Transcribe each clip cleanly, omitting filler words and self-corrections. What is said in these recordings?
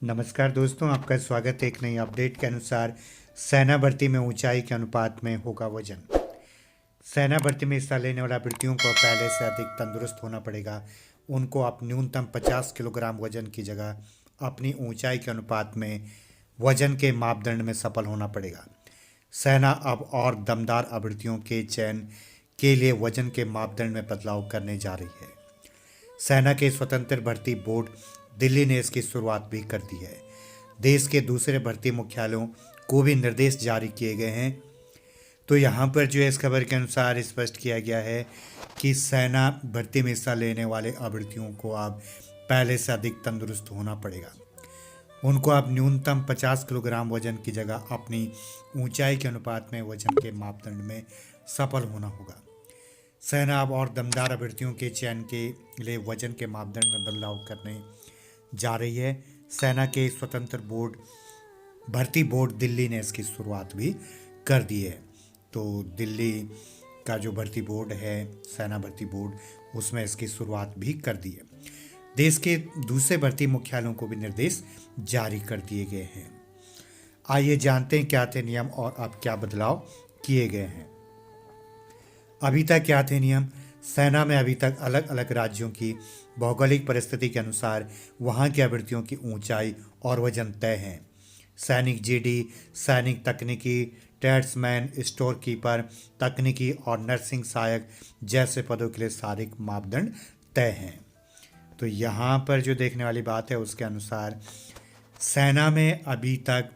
नमस्कार दोस्तों, आपका स्वागत है एक नई अपडेट के अनुसार। सेना भर्ती में ऊंचाई के अनुपात में होगा वजन। सेना भर्ती में हिस्सा लेने वाले अभ्यर्थियों को पहले से अधिक तंदुरुस्त होना पड़ेगा। उनको अब न्यूनतम 50 किलोग्राम वजन की जगह अपनी ऊंचाई के अनुपात में वजन के मापदंड में सफल होना पड़ेगा। सेना अब और दमदार अभ्यर्थियों के चयन के लिए वजन के मापदंड में बदलाव करने जा रही है। सेना के स्वतंत्र भर्ती बोर्ड दिल्ली ने इसकी शुरुआत भी कर दी है। देश के दूसरे भर्ती मुख्यालयों को भी निर्देश जारी किए गए हैं। तो यहाँ पर जो है इस खबर के अनुसार स्पष्ट किया गया है कि सेना भर्ती में हिस्सा लेने वाले अभ्यर्थियों को अब पहले से अधिक तंदुरुस्त होना पड़ेगा। उनको अब न्यूनतम 50 किलोग्राम वजन की जगह अपनी ऊंचाई के अनुपात में वजन के मापदंड में सफल होना होगा। सेना अब और दमदार अभ्यर्थियों के चयन के लिए वजन के मापदंड में बदलाव करने जा रही है। सेना के स्वतंत्र बोर्ड भर्ती बोर्ड दिल्ली ने इसकी शुरुआत भी कर दी है। तो दिल्ली का जो भर्ती बोर्ड है, सेना भर्ती बोर्ड, उसमें इसकी शुरुआत भी कर दी है। देश के दूसरे भर्ती मुख्यालयों को भी निर्देश जारी कर दिए गए हैं। आइए जानते हैं क्या थे नियम और अब क्या बदलाव किए गए हैं। अभी तक क्या थे नियम। सेना में अभी तक अलग अलग राज्यों की भौगोलिक परिस्थिति के अनुसार वहां के अभ्यर्थियों की ऊंचाई और वजन तय हैं। सैनिक जीडी, सैनिक तकनीकी, ट्रेड्समैन, स्टोर कीपर, तकनीकी और नर्सिंग सहायक जैसे पदों के लिए शारीरिक मापदंड तय हैं। तो यहाँ पर जो देखने वाली बात है उसके अनुसार सेना में अभी तक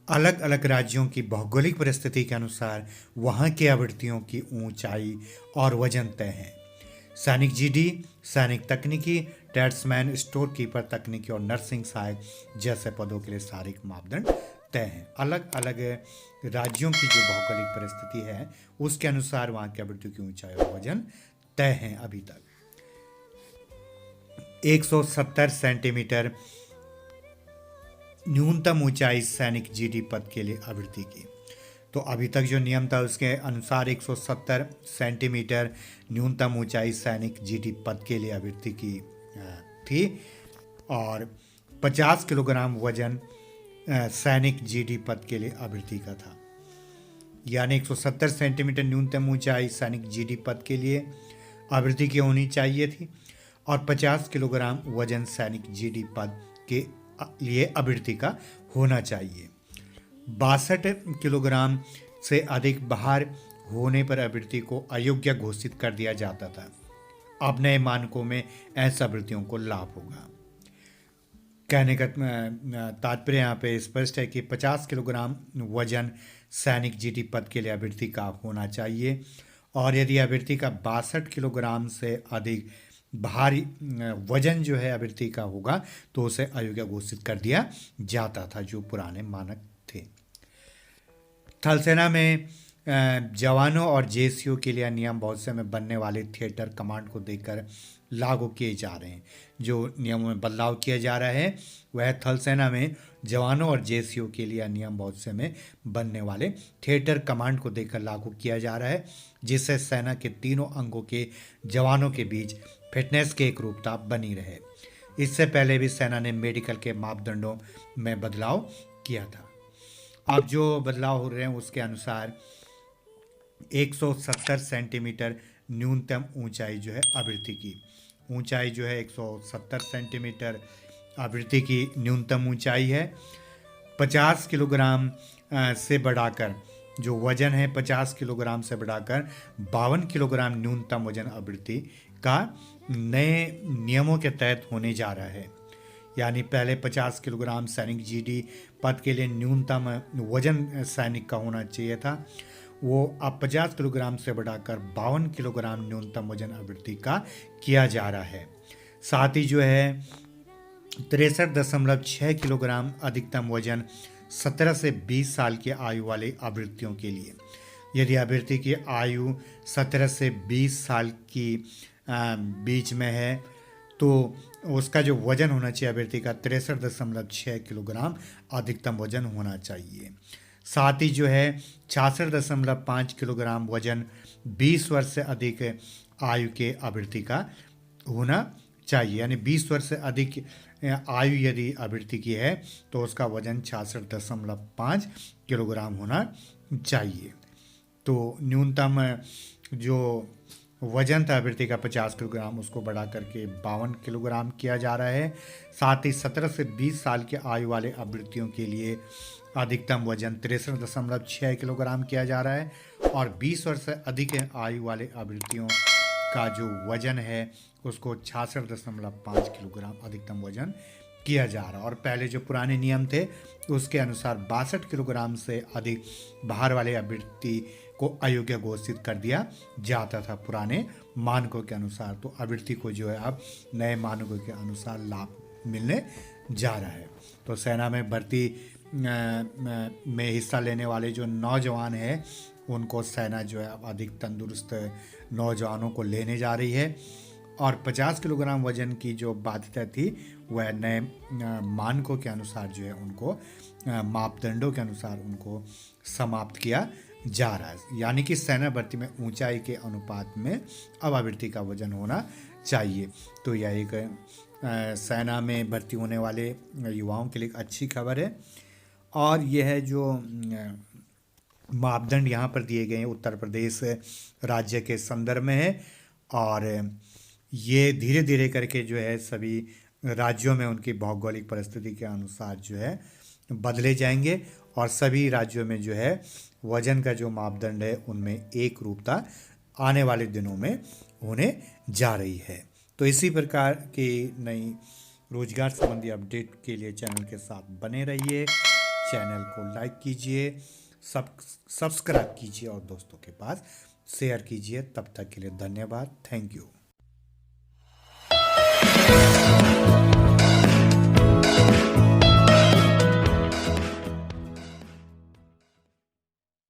अलग अलग राज्यों की भौगोलिक परिस्थिति के अनुसार वहाँ के अभ्यर्थियों की ऊंचाई और वजन तय है। सैनिक जीडी, सैनिक तकनीकी, ट्रेड्समैन, स्टोर कीपर, तकनीकी और नर्सिंग सहायक जैसे पदों के लिए शारीरिक मापदंड तय हैं। अलग अलग राज्यों की जो भौगोलिक परिस्थिति है उसके अनुसार वहाँ के अभ्यर्थियों की ऊंचाई और वजन तय हैं। अभी तक 170 सेंटीमीटर न्यूनतम ऊंचाई सैनिक जीडी पद के लिए अभ्यर्थी की। तो अभी तक जो नियम था उसके अनुसार 170 सेंटीमीटर न्यूनतम ऊंचाई सैनिक जीडी पद के लिए अभ्यर्थी की थी और 50 किलोग्राम वजन सैनिक जीडी पद के लिए अभ्यर्थी का था। यानी 170 सेंटीमीटर न्यूनतम ऊंचाई सैनिक जीडी पद के लिए अभ्यर्थी की होनी चाहिए थी और 50 किलोग्राम वजन सैनिक जीडी पद के लिए अभ्यर्थी का होना चाहिए। 62 किलोग्राम से अधिक भार होने पर अभ्यर्थी को अयोग्य घोषित कर दिया जाता था। अब नए मानकों में ऐसे अभ्यर्थियों को लाभ होगा। कहने का तात्पर्य यहाँ पे स्पष्ट है कि 50 किलोग्राम वजन सैनिक जीडी पद के लिए अभ्यर्थी का होना चाहिए और यदि अभ्यर्थी का 62 किलोग्राम से अधिक भारी वजन जो है अभ्यर्थी का होगा तो उसे अयोग्य घोषित कर दिया जाता था, जो पुराने मानक थे। थल सेना में जवानों और जेसीओ के लिए नियम बहुत से में बनने वाले थिएटर कमांड को देखकर लागू किए जा रहे हैं। जो नियमों में बदलाव किया जा रहा है वह थल सेना में जवानों और जेसीओ के लिए नियम बहुत से में बनने वाले थिएटर कमांड को देखकर लागू किया जा रहा है, जिससे सेना के तीनों अंगों के जवानों के बीच फिटनेस की एक रूपता बनी रहे। इससे पहले भी सेना ने मेडिकल के मापदंडों में बदलाव किया था। अब जो बदलाव हो रहे हैं उसके अनुसार 170 सेंटीमीटर न्यूनतम ऊंचाई जो है अभ्यर्थी की ऊंचाई जो है 170 सेंटीमीटर अभ्यर्थी की न्यूनतम ऊंचाई है। 50 किलोग्राम से बढ़ाकर जो वजन है 50 किलोग्राम से बढ़ाकर 52 किलोग्राम न्यूनतम वजन अभ्यर्थी का नए नियमों के तहत होने जा रहा है। यानी पहले 50 किलोग्राम सैनिक जीडी पद के लिए न्यूनतम वजन सैनिक का होना चाहिए था, वो अब 50 किलोग्राम से बढ़ाकर 52 किलोग्राम न्यूनतम वजन अभ्यर्थी का किया जा रहा है। साथ ही जो है 63.6 किलोग्राम अधिकतम वजन 17 से 20 साल की आयु वाले अभ्यर्थियों के लिए। यदि अभ्यर्थी की आयु 17 से 20 साल की बीच में है तो उसका जो वजन होना चाहिए अभ्यर्थी का 63.6 किलोग्राम अधिकतम वजन होना चाहिए। साथ ही जो है 66.5 किलोग्राम वजन 20 वर्ष से अधिक आयु के अभ्यर्थी का होना चाहिए। यानी 20 वर्ष से अधिक आयु यदि अभ्यर्थी की है तो उसका वजन 66.5 किलोग्राम होना चाहिए। तो न्यूनतम जो वजन था अभ्यर्थी का 50 किलोग्राम, उसको बढ़ा करके 52 किलोग्राम किया जा रहा है। साथ ही 17 से 20 साल की आयु वाले अभ्यर्थियों के लिए अधिकतम वजन 63.6 किलोग्राम किया जा रहा है और 20 वर्ष से अधिक आयु वाले अभ्यर्थियों का जो वजन है उसको 66.5 किलोग्राम अधिकतम वजन किया जा रहा है। और पहले जो पुराने नियम थे उसके अनुसार 62 किलोग्राम से अधिक भार वाले अभ्यर्थी को अयोग्य घोषित कर दिया जाता था पुराने मानकों के अनुसार। तो अभ्यर्थी को जो है अब नए मानकों के अनुसार लाभ मिलने जा रहा है। तो सेना में भर्ती में हिस्सा लेने वाले जो नौजवान हैं उनको सेना जो है अब अधिक तंदुरुस्त नौजवानों को लेने जा रही है और 50 किलोग्राम वजन की जो बाध्यता थी वह नए मानकों के अनुसार जो है उनको मापदंडों के अनुसार उनको समाप्त किया जा रहा है। यानी कि सेना भर्ती में ऊंचाई के अनुपात में अब अभ्यर्थी का वजन होना चाहिए। तो यह एक सेना में भर्ती होने वाले युवाओं के लिए एक अच्छी खबर है। और यह है जो मापदंड यहाँ पर दिए गए हैं उत्तर प्रदेश राज्य के संदर्भ में है और ये धीरे धीरे करके जो है सभी राज्यों में उनकी भौगोलिक परिस्थिति के अनुसार जो है बदले जाएंगे और सभी राज्यों में जो है वजन का जो मापदंड है उनमें एक रूपता आने वाले दिनों में होने जा रही है। तो इसी प्रकार की नई रोजगार संबंधी अपडेट के लिए चैनल के साथ बने रहिए। चैनल को लाइक कीजिए, सब्सक्राइब कीजिए और दोस्तों के पास शेयर कीजिए। तब तक के लिए धन्यवाद। Thank you.